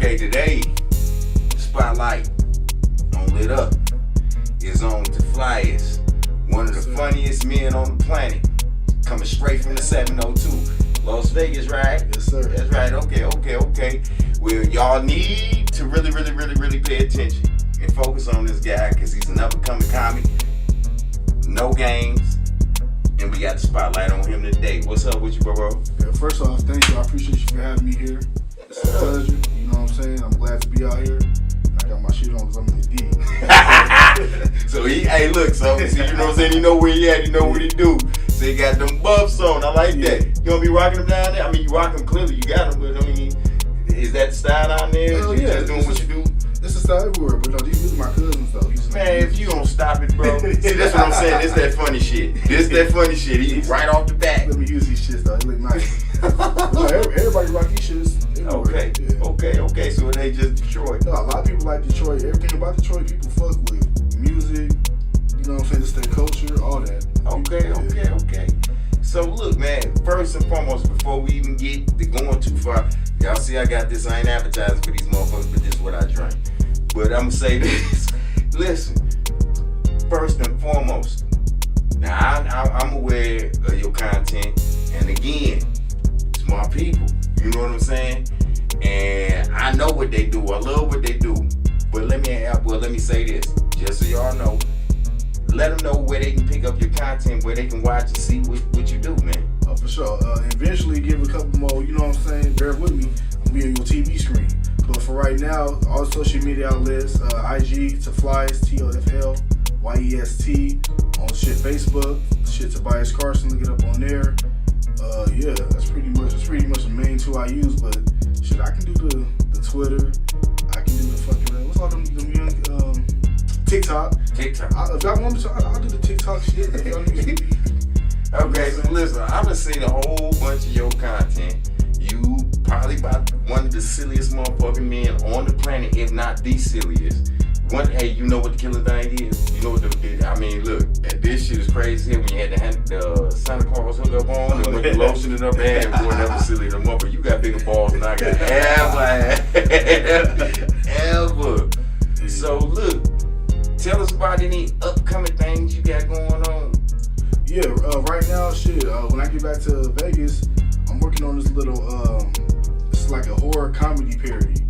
Okay, today, spotlight on Lit Up is on Toflyest, one of the funniest men on the planet, coming straight from the 702. Las Vegas, right? Yes, sir. That's right. Okay. Well, y'all need to really pay attention and focus on this guy because he's an up-and-coming comic. No games. And we got the spotlight on him today. What's up with you, bro? Yeah, first off, thank you. I appreciate you for having me here. It's a pleasure. You know what I'm saying? I'm glad to be out here. I got my shit on because I'm in the D. So hey, look, so see, you know what I'm saying? You know where he at, you know what he do. So he got them buffs on. I like that. You gonna be rocking them down there? I mean, you rock them clearly. You got them, but I mean, is that the style down there? Hell You yeah, just doing what you do? This is style everywhere, but no, these are my cousins though. Man, if you don't stop it, bro. See, that's what I'm saying. This that funny shit. He right off the bat. Let me use these shits though. They look nice. No, everybody rock these shits. Okay. Yeah. Okay. So it ain't just Detroit. No, a lot of people like Detroit. Everything about Detroit, people fuck with music. You know what I'm saying? It's their culture, all that. Okay. So look, man. First and foremost, before we even get to going too far, y'all see I got this. I ain't advertising for these motherfuckers, but this is what I drink. But I'm gonna say this. Listen. First and foremost, now I'm aware of your content, and again, it's my people. You know what I'm saying? And I know what they do. I love what they do. But let me say this, just so y'all know. Let them know where they can pick up your content, where they can watch and see what you do, man. Oh, for sure. Eventually, give a couple more. You know what I'm saying? Bear with me. I'm be on your TV screen. But for right now, all social media outlets, IG, Toflyest, TOFL. YEST on shit Facebook, shit Tobias Carson, look it up on there. Yeah, that's pretty much the main tool I use. But shit, I can do the Twitter, I can do the fucking what's all them young TikTok. If y'all want me to, I'll do the TikTok shit. If y'all need me. Okay, so listen, I've been seeing a whole bunch of your content. You probably about one of the silliest motherfucking men on the planet, if not the silliest. Hey, you know what the killer thing is? You know what look, and this shit is crazy here when you had the Santa Claus hook up on and when you lotion it up and boy, that was silly the mother. You got bigger balls than I got ever. So look, tell us about any upcoming things you got going on. Yeah, right now, shit, when I get back to Vegas, I'm working on this little, it's like a horror comedy parody.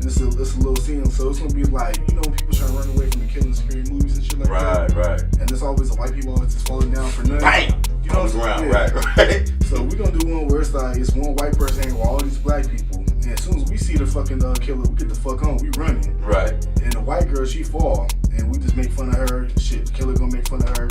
It's a little scene, so it's gonna be like, you know, people trying to run away from the killing scary movies and shit like that. Right. And there's always the white people always just falling down for nothing. Bam! You know what I'm saying? Right. So we're gonna do one where it's like, it's one white person hanging with all these black people. And as soon as we see the fucking killer, we get the fuck on, we running. Right. And the white girl, she fall. And we just make fun of her. Shit, the killer gonna make fun of her.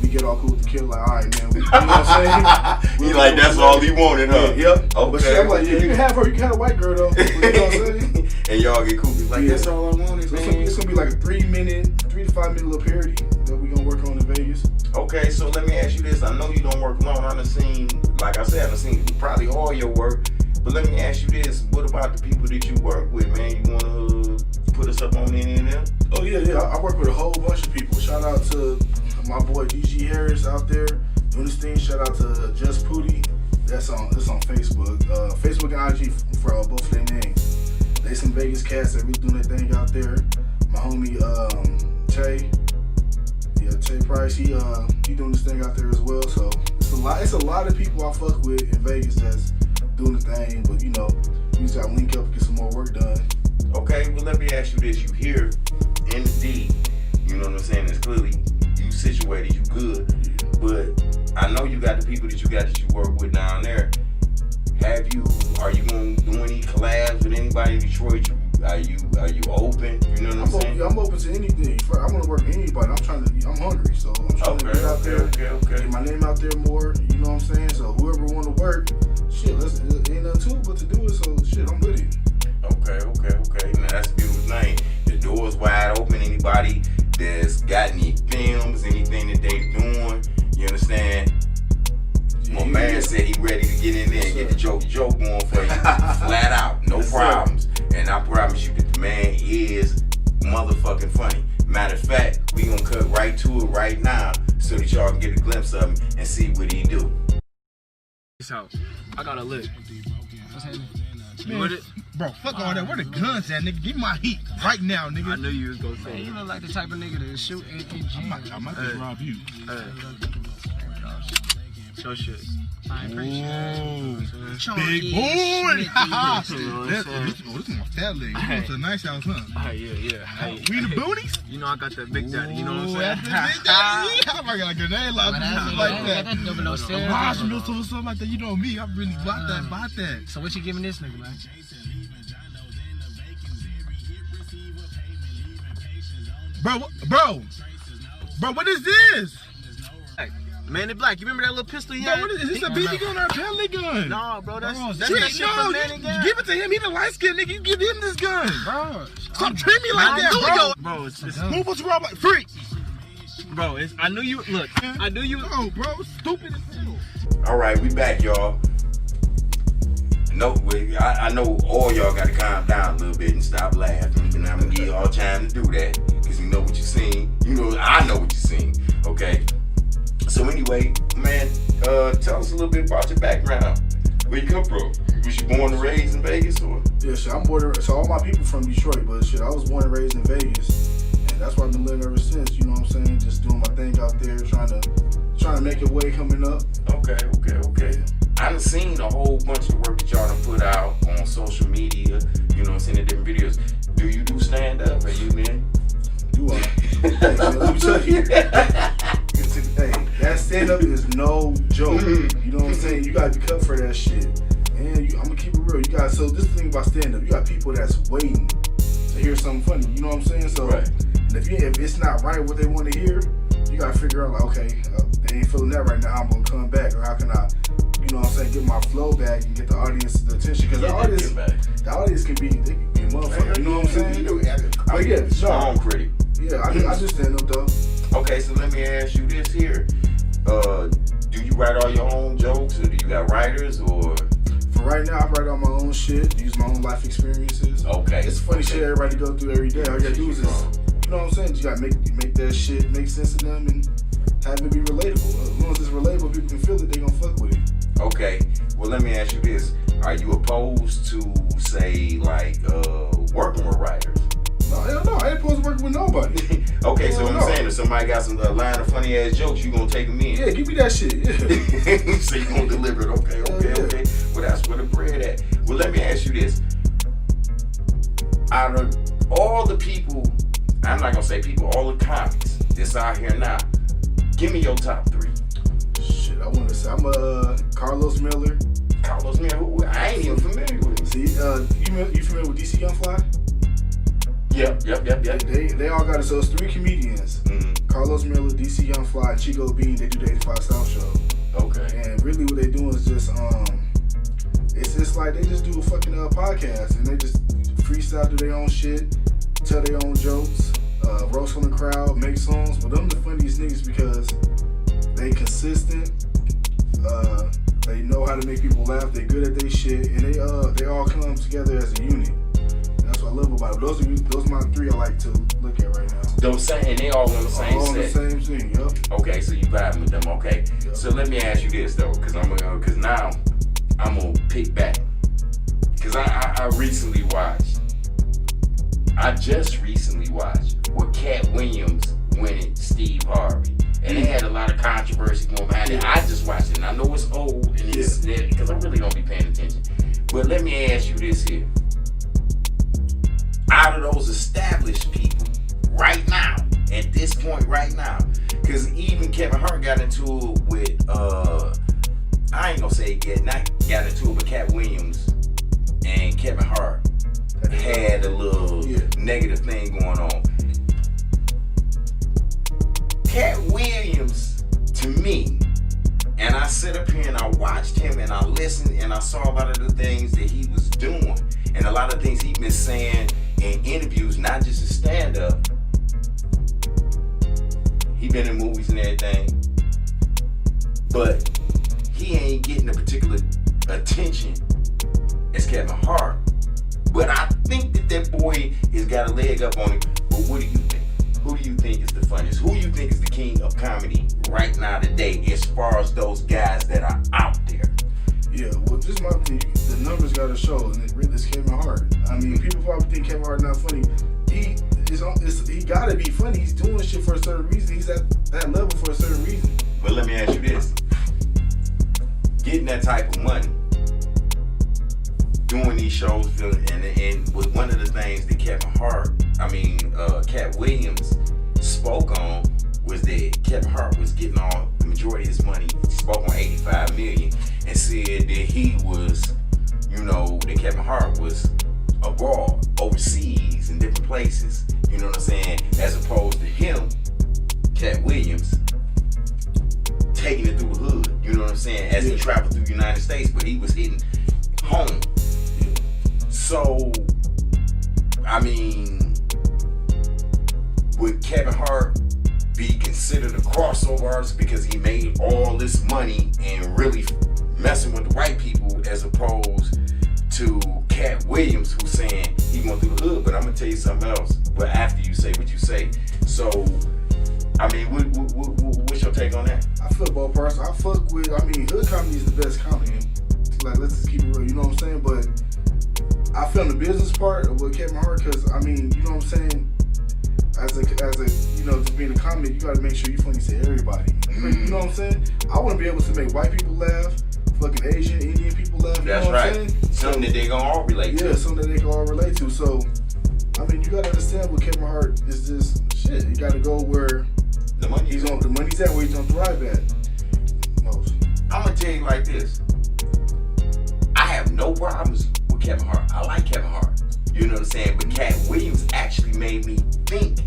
We get all cool with the killer, like, all right, man. You know what I'm saying? He like, that's all he wanted, huh? Yep. Okay. But shit, I'm like, yeah, you can have her, you can have a white girl, though. You know what I'm saying? And y'all get cool. Like, that's all I wanted, man. It's gonna be like a 3 to 5 minute little parody that we gonna work on in Vegas. Okay, so let me ask you this. I know you don't work alone. I've seen probably all your work. But let me ask you this. What about the people that you work with, man? You wanna put us up on any of them? Oh, yeah. I work with a whole bunch of people. Shout out to my boy DG Harris out there doing this thing. Shout out to Just Pooty. That's on Facebook. Facebook and IG for both of their names. They some Vegas cats that really doing their thing out there. My homie Tay Price, he doing this thing out there as well. So it's a lot of people I fuck with in Vegas that's doing the thing. But you know, we just gotta link up and get some more work done. Okay, well let me ask you this: you here in the D, you know what I'm saying? It's clearly you situated, you good. But I know you got the people that you work with down there. Are you gonna do any collabs with anybody in Detroit? Are you open? You know what I'm saying? I'm open to anything. I want to work with anybody. I'm hungry, so I'm trying to get out there, get my name out there more. You know what I'm saying? So whoever want to work, shit, ain't nothing to it but to do it. So shit, I'm with it. Okay. Now that's a beautiful thing. The door's wide open. Anybody that's got any films, anything that they doing, you understand? My man said he ready to get in there and get the joke going for you. Flat out, no problems. And I promise you that the man is motherfucking funny. Matter of fact, we gonna cut right to it right now so that y'all can get a glimpse of him and see what he do. This house, I got a lick. What's happening? Man, bro, fuck all that. Where the guns at, nigga? Give me my heat right now, nigga. I knew you was gonna say Man, you look like the type of nigga to shoot in jail. I might just rob you. Show shit. I appreciate it. Big boy! This is my fat leg. You go to a nice house, huh? Yeah. We in the boonies? You know I got that big daddy, you know what I'm That's saying? the big daddy. I might got a grenade launcher like that. That's double no A stairs. marshmallow or something like that. You know me. I really bought that. So what you giving this nigga, man? Bro, what is this? Man in Black, you remember that little pistol he Bro, had? what is this? A BB gun or a pellet gun? No, bro, that's Shit, that shit for Man in Black. give it to him. He the light skinned nigga. You give him this gun. Bro, Stop treating me like that, bro. Bro, it's Move what you rob like freak. bro, I knew you. Look, I knew you. Oh, bro, stupid as hell. All right, we back, y'all. No, I know all y'all got to calm down a little bit and stop laughing. And I'm gonna give y'all time to do that because you know what you seen. You know I know what you seen. Okay. So anyway, man, tell us a little bit about your background. Where you come from? Was you born and raised in Vegas, or? Yeah, shit, I'm born. So all my people from Detroit, but shit, I was born and raised in Vegas, and that's where I've been living ever since. You know what I'm saying? Just doing my thing out there, trying to make a way coming up. Okay. I done seen a whole bunch of work that y'all done put out on social media. You know what I'm saying, in different videos. Do you do stand up? Are you man? Do I? Hey, man, let me tell you. Hey, that stand up is no joke. You know what I'm saying? You gotta be cut for that shit. And I'm gonna keep it real. You got, so this is the thing about stand up. You got people that's waiting to hear something funny. You know what I'm saying? So, right. And if it's not right what they want to hear, you gotta figure out like, okay, they ain't feeling that right now. I'm gonna come back, or how can I, you know what I'm saying, get my flow back and get the audience the attention? Because the audience can be a motherfucker. You know what I'm saying? Oh yeah, Strong critic. Yeah, I just stand up though. Okay, so let me ask you this here. Do you write all your own jokes, or do you got writers, or? For right now, I write all my own shit, use my own life experiences. Okay. It's funny shit everybody go through every day. All you gotta do is just, you know what I'm saying? You gotta make that shit make sense to them and have it be relatable. As long as it's relatable, people can feel it, they gonna fuck with it. Okay. Well, let me ask you this. Are you opposed to, say, like, working with writers? No, hell no. I ain't supposed to work with nobody. Okay, so I'm saying if somebody got a line of funny ass jokes, you gonna take them in. Yeah, give me that shit. Yeah. So you gonna deliver it. Okay. Well, that's where the bread at. Well, let me ask you this. Out of all the people, I'm not gonna say people, all the comics that's out here now, give me your top 3. Shit, I want to say I'm Carlos Miller. Carlos Miller, who I ain't even familiar with him. See, you familiar with DC Young Fly? Yep. They all got it. So it's 3 comedians. Mm-hmm. Carlos Miller, DC Young Fly, and Chico Bean. They do the 85 South show. Okay. And really what they doing is just it's just like they just do a fucking podcast and they just freestyle, do their own shit, tell their own jokes, roast on the crowd, make songs. But them the funniest niggas because they consistent. They know how to make people laugh. They good at their shit, and they all come together as a unit. That's what I love about it. Those are my 3 I like to look at right now. Those same, they all on the same all set. the same thing, yup. Okay, so you vibing with them. Okay, Yep. So let me ask you this though, because now I'm gonna pick back, because I just recently watched what Cat Williams winning Steve Harvey, and they had a lot of controversy going behind it. I just watched it, and I know it's old, and it's because I really don't be paying attention. But let me ask you this here. Out of those established people, right now, at this point right now, because even Kevin Hart got into it with, I ain't gonna say not got into it, but Cat Williams and Kevin Hart had a little negative thing going on. Cat Williams, to me, and I sit up here and I watched him and I listened and I saw a lot of the things that he was doing and a lot of things he's been saying in interviews, not just his stand-up. He been in movies and everything, but he ain't getting the particular attention as Kevin Hart. But I think that boy has got a leg up on him. But what do you think? Who do you think is the funniest? Who do you think is the king of comedy right now today as far as those guys that are out there? Yeah, well, this is my thing. the numbers gotta show, and it really is Kevin Hart. I mean, people probably think Kevin Hart not funny. He gotta be funny. He's doing shit for a certain reason. He's at that level for a certain reason. But let me ask you this: getting that type of money, doing these shows, and with one of the things that Cat Williams spoke on was that Kevin Hart was getting all the majority of his money. He spoke on $85 million and said that he was, that Kevin Hart was abroad, overseas, in different places. You know what I'm saying? As opposed to him, Cat Williams, taking it through the hood. You know what I'm saying? As he traveled through the United States, but he was hitting home. So, I mean, would Kevin Hart be considered a crossover artist because he made all this money and really messing with the white people, as opposed to Cat Williams, who's saying he going through the hood? But I'm gonna tell you something else. But after you say what you say, so I mean, what's your take on that? I feel both parts. Hood comedy is the best comedy. Like, let's just keep it real. You know what I'm saying? But I feel the business part with Kevin Hart, because I mean, you know what I'm saying? As a to being a comic, you gotta make sure you're funny to everybody. You know what I'm saying? I want to be able to make white people laugh, fucking Asian, Indian people laugh. That's you know what right. I'm saying? Something that they gonna all relate to. Yeah, something that they can all relate to. So, I mean, you gotta understand with Kevin Hart is just shit. You gotta go where the money's at, where he's gonna thrive at. Most. I'm gonna tell you like this. I have no problems with Kevin Hart. I like Kevin Hart. You know what I'm saying? But Cat Williams actually made me think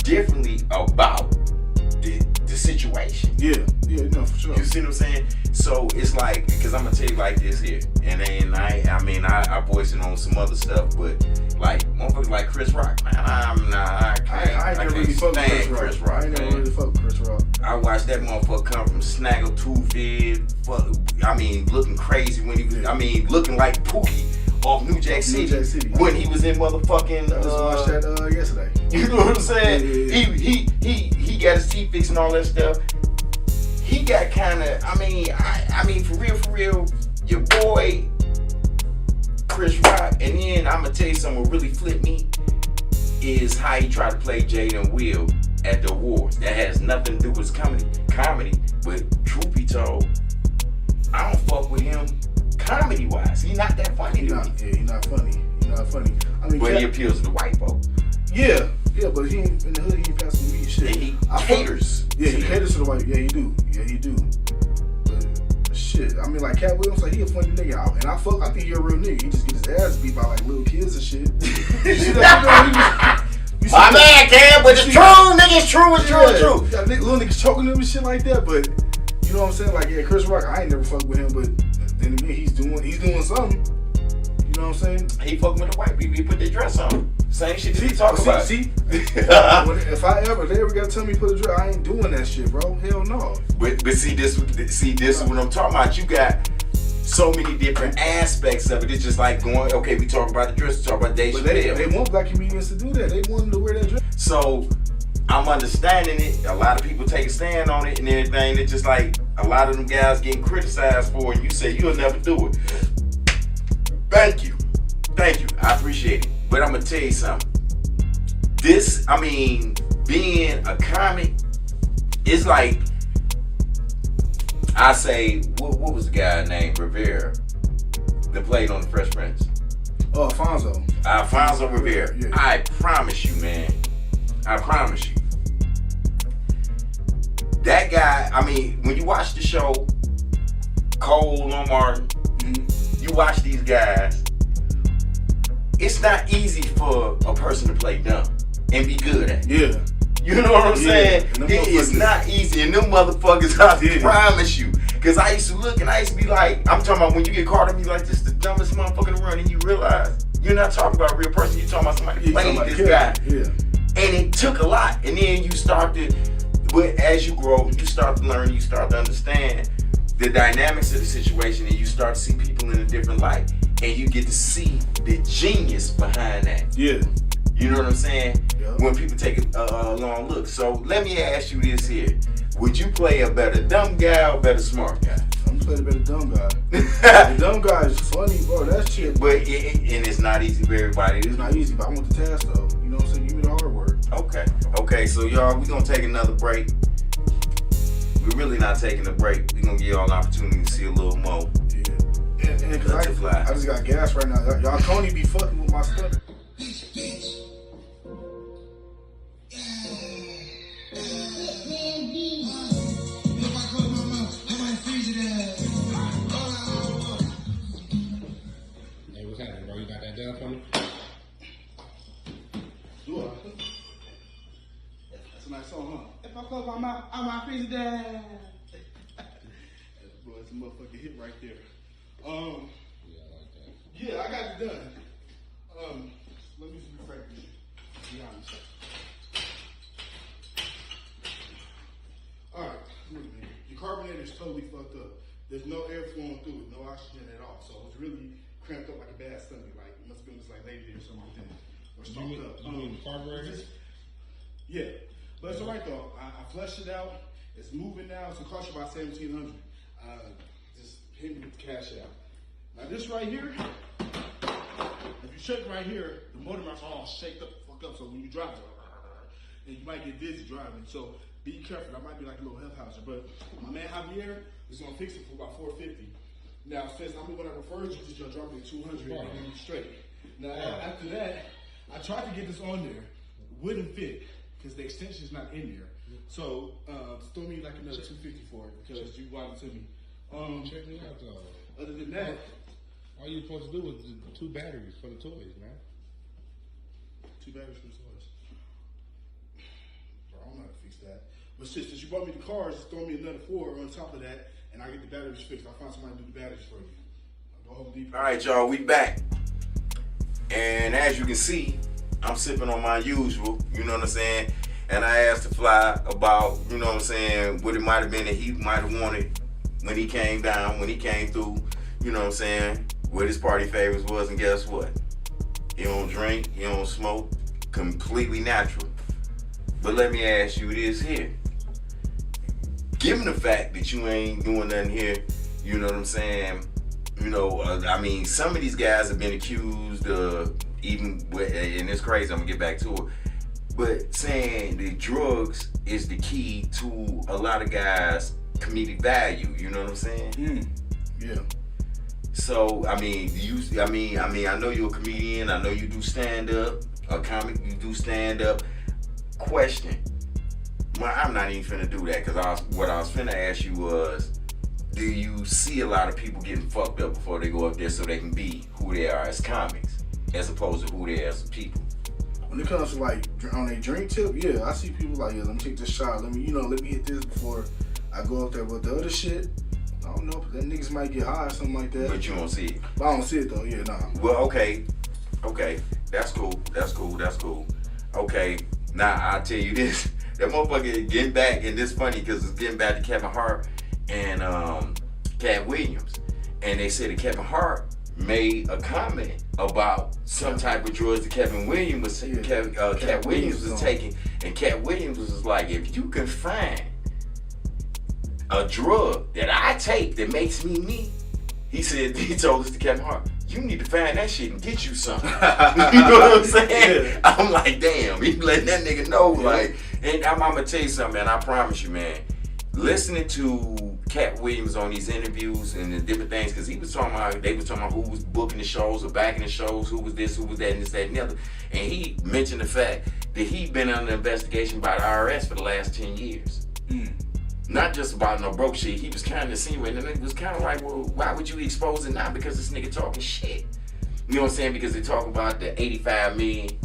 differently about the situation. Yeah, no, for sure. You see what I'm saying? So it's like, because I'm gonna tell you like this here, and then I voice it on some other stuff, but like motherfuckers like Chris Rock, man, I can't really fuck with stand Chris Rock. I ain't never really fuck with Chris Rock. I watched that motherfucker come from Snaggletooth head, looking crazy when he was, looking like Pookie off New Jack City when he was in motherfucking. I just watched that yesterday. You know what I'm saying? Yeah. He got his teeth fixed and all that stuff. He got kind of, for real, your boy Chris Rock, and then I'm gonna tell you something what really flipped me is how he tried to play Jaden Will at the awards. That has nothing to do with his comedy, but truth be told, I don't fuck with him comedy-wise. He's not that funny to me. Yeah, he's not funny. I mean, but he appeals to the white folk. Yeah, but he ain't in the hood. He ain't passing me shit. And he caters. Yeah, he caters to the white. Yeah, he do. But shit, I mean, like Cat Williams, like he a funny nigga, I think he a real nigga. He just get his ass beat by like little kids and shit. You see that? My man, Cam, but it's true, nigga. It's true. Yeah, little niggas choking him and shit like that. But you know what I'm saying? Like, yeah, Chris Rock, I ain't never fucked with him, but then again, he's doing something. You know what I'm saying? He fucking with the white people. He put their dress on. Same shit that he talk about. See, if they ever gotta tell me put a dress, I ain't doing that shit, bro. Hell no. But see this is what I'm talking about. You got so many different aspects of it. It's just like going, okay, we talk about the dress, we talk about Dave Chappelle. They want black comedians to do that. They want them to wear that dress. So I'm understanding it. A lot of people take a stand on it and everything. It's just like a lot of them guys getting criticized for it. You say you'll never do it. Thank you. I appreciate it. But I'm gonna tell you something. Being a comic, it's like, I say, what was the guy named Rivera that played on the Fresh Prince? Oh, Alfonso Rivera. Yeah. I promise you, man. I promise you. That guy, when you watch the show, Cole, Martin, you watch these guys, it's not easy for a person to play dumb and be good at it. Yeah. You know what I'm saying? It is not easy, and them motherfuckers, I promise you. Because I used to look and I used to be like, I'm talking about when you get caught up, you like, this is the dumbest motherfucker in the world, and you realize you're not talking about a real person, you're talking about somebody playing this guy. Yeah. And it took a lot, and then you start to, but as you grow, you start to learn, you start to understand the dynamics of the situation, and you start to see people in a different light, and you get to see the genius behind that. Yeah. You know what I'm saying? Yeah. When people take a long look. So let me ask you this here. Would you play a better dumb guy or better smart guy? A I'm playing a better dumb guy. The dumb guy is funny, bro. That shit. But and it's not easy for everybody. It's not easy, but I want the task though. You know what I'm saying? Give me the hard work. Okay. So y'all, we gonna take another break. We're really not taking a break. We gonna give y'all an opportunity to see a little more. Yeah. And cause I just got gas right now. Y'all Tony be fucking with my stuff. Hey, what's happening, bro? You got that down for me? Do I? That's a nice song, huh? If I close my mouth, I might freeze it down. Bro, it's a motherfucking hit right there. Yeah, I like that. Yeah, I got it done. Let me just be frank with you. Be honest. Alright, look, man. Your carbonator is totally fucked up. There's no air flowing through it, no oxygen at all. So it's really cramped up like a bad stomach. Like, it must have been just like lady or something like that. Or stopped up. You mean the carburetor? Yeah. But it's alright though. I flushed it out. It's moving now. It's gonna cost you about $1,700. Just hit me with the cash out. Now this right here, if you shake right here, the motor mounts are all shaked up, fuck up. So when you drive, and you might get dizzy driving. So be careful. That might be like a little health hazard. But my man Javier is gonna fix it for about $450. Now since I'm gonna refer you, just gonna drop it at $200 and then you straight. Now after that, I tried to get this on there, wouldn't fit because the extension is not in there. So throw me like another $250 for it because you brought it to me. Check me out, though. Other than that, all you supposed to do was the 2 batteries for the toys, man. 2 batteries for the toys. Bro, I don't know how to fix that. But since you brought me the cars, just throw me another 4 on top of that, and I get the batteries fixed. I'll find somebody to do the batteries for you. Go Home Depot. All right, y'all, we back. And as you can see, I'm sipping on my usual, you know what I'm saying? And I asked the fly about, you know what I'm saying, what it might have been that he might have wanted when he came down, when he came through, you know what I'm saying, what his party favorites was, and guess what? He don't drink, he don't smoke, completely natural. But let me ask you this here. Given the fact that you ain't doing nothing here, you know what I'm saying, you know, I mean, some of these guys have been accused of even, and it's crazy, I'm gonna get back to it, but saying that drugs is the key to a lot of guys' comedic value, you know what I'm saying? Yeah. So, I mean, I know you're a comedian, I know you do stand-up, a comic, you do stand-up. Question. Well, I'm not even finna do that, because what I was finna ask you was, do you see a lot of people getting fucked up before they go up there so they can be who they are as comics, as opposed to who they are as people? When it comes to like on a drink tip, yeah, I see people like, yeah, let me take this shot, let me hit this before I go up there. But the other shit, I don't know, that niggas might get high or something like that. But you don't see it. But I don't see it though, yeah, nah. Well, okay, that's cool. Okay, now I'll tell you this, that motherfucker getting back, and this funny because it's getting back to Kevin Hart and Cat Williams, and they said that Kevin Hart made a comment about some type of drugs that Cat Williams was taking, and Cat Williams was like, if you can find a drug that I take that makes me me, he told us to Kevin Hart, you need to find that shit and get you something. You know what I'm saying? Yeah. I'm like, damn, he letting that nigga know, like, and I'm gonna tell you something, man, I promise you, man, listening to Cat Williams on these interviews and the different things, because they was talking about who was booking the shows or backing the shows, who was this, who was that, and this, that, and the other. And he mentioned the fact that he'd been under investigation by the IRS for the last 10 years. Not just about no broke shit. He was kind of insinuating, and it was kind of like, well, why would you expose it now? Because this nigga talking shit. You know what I'm saying? Because they talk about the $85 million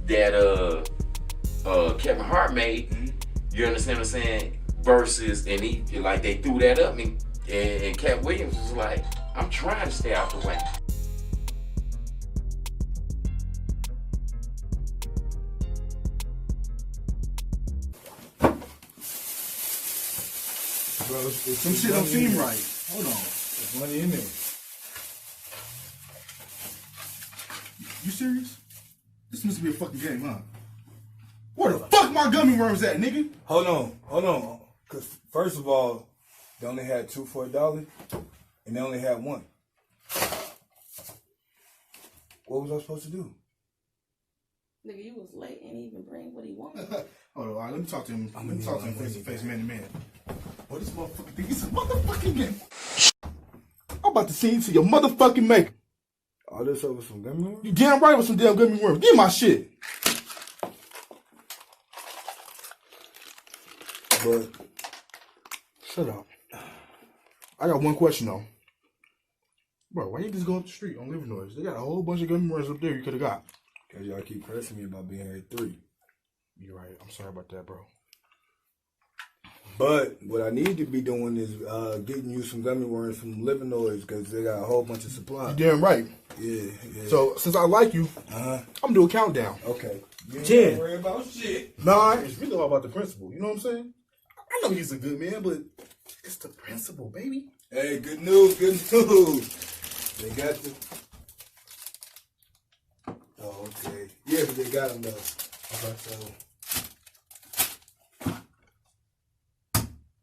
that Kevin Hart made. You understand what I'm saying? Versus, and they threw that up, and Cat Williams was like, I'm trying to stay out the way. Bro, Some shit don't seem right. Hold on. There's money in there. You serious? This must be a fucking game, huh? Where the fuck my gummy worms at, nigga? Hold on. Cause first of all, They only had 2 for $1, and they only had 1. What was I supposed to do? Nigga, you was late and he even bring what he wanted. Hold on, all right, let me talk to him. I'm Let me talk to him gonna face to need face, that. man to man. What this motherfucker think? He's a motherfucking game. I'm about to send you to your motherfucking maker. All this over some gummy worms? You damn right with some damn gummy worms. Give me my shit. But shut up. I got one question though. Bro, why you just go up the street on Living Noise? They got a whole bunch of gummy worms up there you could have got. Because y'all keep pressing me about being here at 3. You're right. I'm sorry about that, bro. But what I need to be doing is getting you some gummy worms from Living Noise because they got a whole bunch of supply. You damn right. Yeah. So since I like you, I'm gonna do a countdown. Okay. You ain't 10. gotta worry about shit. 9. It's really all about the principle. You know what I'm saying? I know he's a good man, but it's the principle, baby. Hey, good news, good news. They got the... Oh, okay. Yeah, but they got them though. Okay, so...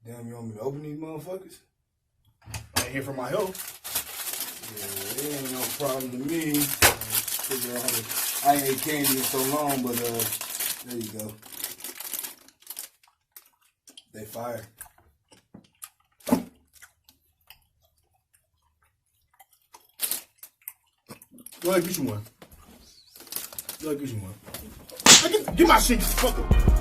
Damn, you want me to open these motherfuckers? I ain't here for my help. Yeah, it ain't no problem to me. Figure out how to... I ain't ate candy in so long, but there you go. They fire. Go ahead, get you one. Go ahead, get you one. Get my shit, fucker.